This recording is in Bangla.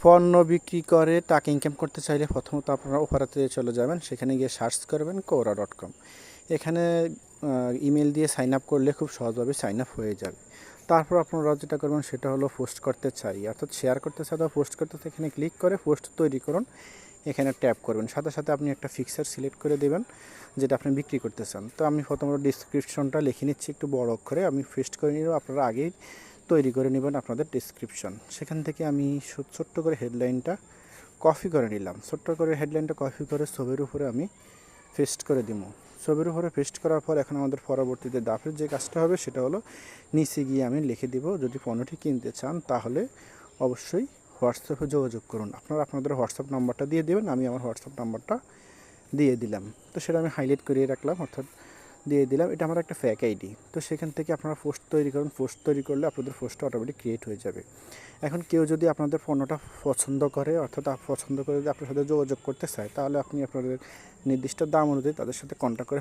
পণ্য বিক্রি করে টাকা ইনকাম করতে চাইলে প্রথমত আপনারা অফারেতে চলে যাবেন, সেখানে গিয়ে সার্চ করবেন quora.com। এখানে ইমেল দিয়ে সাইন আপ করলে খুব সহজভাবে সাইন আপ হয়ে যাবে। তারপর আপনারা যেটা করবেন সেটা হলো পোস্ট করতে চাই, অর্থাৎ শেয়ার করতে চাই অথবা পোস্ট করতে চাই, এখানে ক্লিক করে পোস্ট তৈরি করুন, এখানে ট্যাপ করবেন। সাথে সাথে আপনি একটা ফিক্সার সিলেক্ট করে দেবেন যেটা আপনি বিক্রি করতে চান। তো আমি প্রথমত ডিসক্রিপশনটা লিখে নিচ্ছি একটু বড় অক্ষরে, আমি পেস্ট করে নিব। আপনারা আগেই তৈরি করে নেবেন আপনাদের ডিসক্রিপশন। সেখান থেকে আমি ছোট্ট করে হেডলাইনটা কপি করে নিলাম। ছোট্ট করে হেডলাইনটা কপি করে ছবির উপরে আমি পেস্ট করে দিব। ছবির উপরে পেস্ট করার পর এখন আমাদের পরবর্তীতে ধাপের যে কাজটা হবে সেটা হলো নিচে গিয়ে আমি লিখে দিব, যদি পণ্যটি কিনতে চান তাহলে অবশ্যই হোয়াটসঅ্যাপে যোগাযোগ করুন। আপনারা আপনাদের হোয়াটসঅ্যাপ নাম্বারটা দিয়ে দেবেন, আমি আমার হোয়াটসঅ্যাপ নাম্বারটা দিয়ে দিলাম। তো সেটা আমি হাইলাইট করিয়ে রাখলাম, অর্থাৎ দিয়ে দিলাম। এটা আমার একটা ফেক আইডি। তো সেখান থেকে আপনারা পোস্ট তৈরি করুন। পোস্ট তৈরি করলে আপনাদের পোস্টটা অটোমেটিক ক্রিয়েট হয়ে যাবে। এখন কেউ যদি আপনাদের পণ্যটা পছন্দ করে, অর্থাৎ পছন্দ করে যদি আপনার সাথে যোগাযোগ করতে চায়, তাহলে আপনি আপনাদের নির্দিষ্ট দাম অনুযায়ী তাদের সাথে কন্ট্যাক্ট করে